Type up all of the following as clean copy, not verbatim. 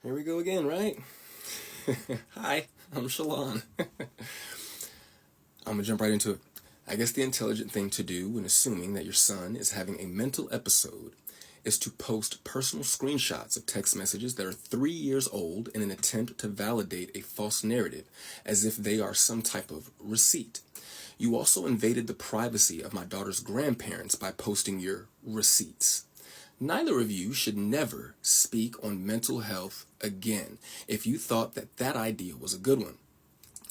Here we go again, right? Hi, I'm Shalon. I'm gonna jump right into it. I guess the intelligent thing to do when assuming that your son is having a mental episode is to post personal screenshots of text messages that are 3 years old in an attempt to validate a false narrative as if they are some type of receipt. You also invaded the privacy of my daughter's grandparents by posting your receipts. Neither of you should never speak on mental health again if you thought that that idea was a good one.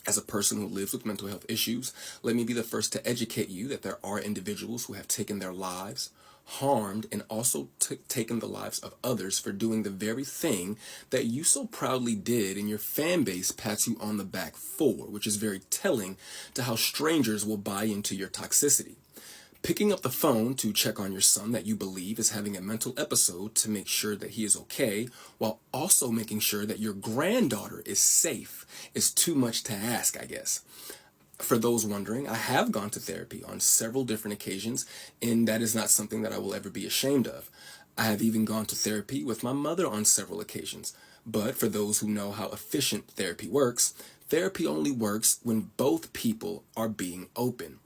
As a person who lives with mental health issues, let me be the first to educate you that there are individuals who have taken their lives, harmed, and also taken the lives of others for doing the very thing that you so proudly did and your fan base pats you on the back for, which is very telling to how strangers will buy into your toxicity. Picking up the phone to check on your son that you believe is having a mental episode to make sure that he is okay, while also making sure that your granddaughter is safe, is too much to ask, I guess. For those wondering, I have gone to therapy on several different occasions, and that is not something that I will ever be ashamed of. I have even gone to therapy with my mother on several occasions. But for those who know how efficient therapy only works when both people are being open.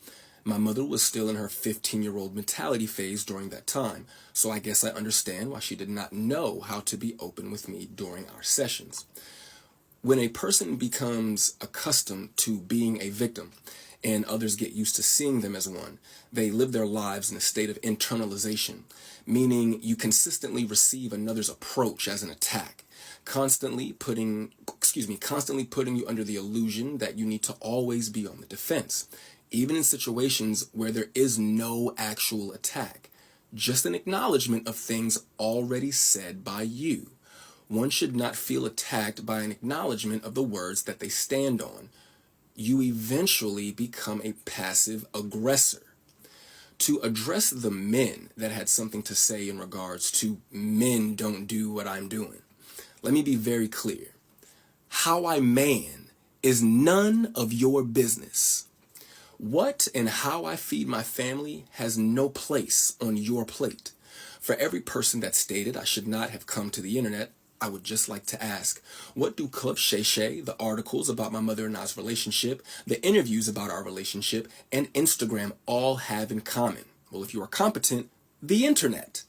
My mother was still in her 15-year-old mentality phase during that time, so I guess I understand why she did not know how to be open with me during our sessions. When a person becomes accustomed to being a victim and others get used to seeing them as one, they live their lives in a state of internalization, meaning you consistently receive another's approach as an attack, constantly putting you under the illusion that you need to always be on the defense. Even in situations where there is no actual attack, just an acknowledgement of things already said by you. One should not feel attacked by an acknowledgement of the words that they stand on. You eventually become a passive aggressor. To address the men that had something to say in regards to men don't do what I'm doing, let me be very clear. How I man is none of your business. What and how I feed my family has no place on your plate. For every person that stated I should not have come to the internet, I would just like to ask, what do Club Shay Shay, the articles about my mother and I's relationship, the interviews about our relationship, and Instagram all have in common? Well, if you are competent, the internet.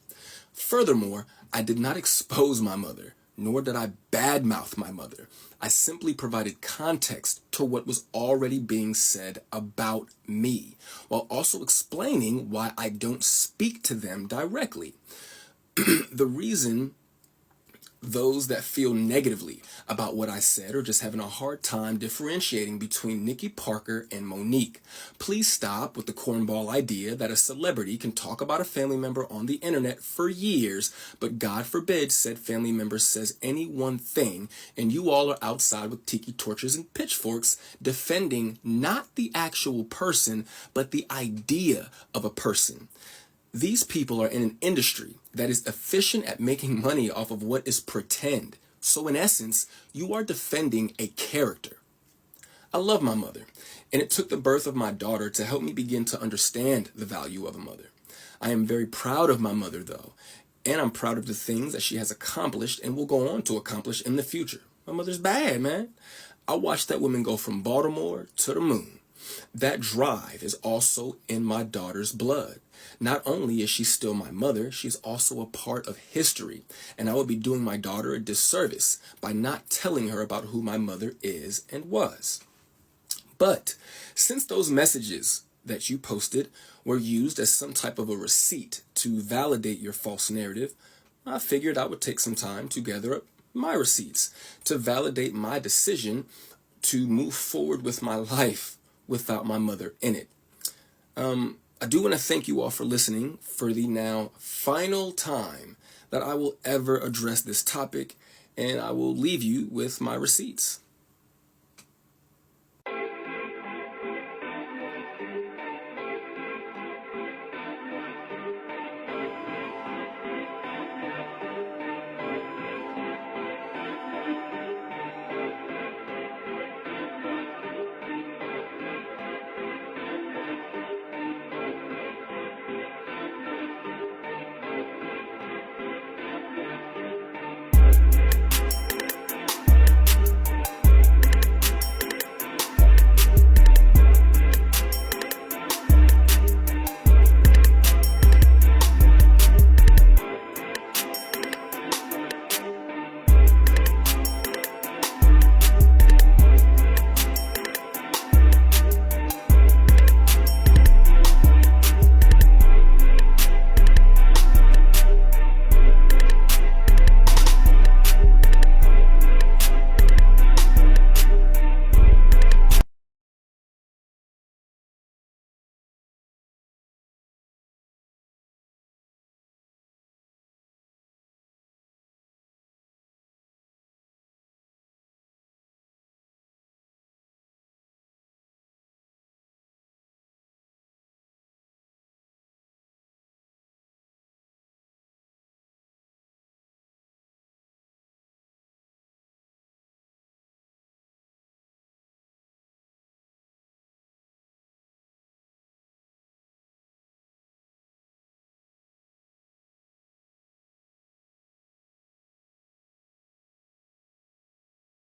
Furthermore, I did not expose my mother, nor did I badmouth my mother. I simply provided context to what was already being said about me, while also explaining why I don't speak to them directly. The reason those that feel negatively about what I said are just having a hard time differentiating between Nikki Parker and Monique. Please stop with the cornball idea that a celebrity can talk about a family member on the internet for years, but God forbid said family member says any one thing, and you all are outside with tiki torches and pitchforks defending not the actual person, but the idea of a person. These people are in an industry that is efficient at making money off of what is pretend. So in essence, you are defending a character. I love my mother, and it took the birth of my daughter to help me begin to understand the value of a mother. I am very proud of my mother, though, and I'm proud of the things that she has accomplished and will go on to accomplish in the future. My mother's bad, man. I watched that woman go from Baltimore to the moon. That drive is also in my daughter's blood. Not only is she still my mother, she's also a part of history, and I would be doing my daughter a disservice by not telling her about who my mother is and was. But since those messages that you posted were used as some type of a receipt to validate your false narrative, I figured I would take some time to gather up my receipts to validate my decision to move forward with my life without my mother in it. I do want to thank you all for listening for the now final time that I will ever address this topic, and I will leave you with my receipts.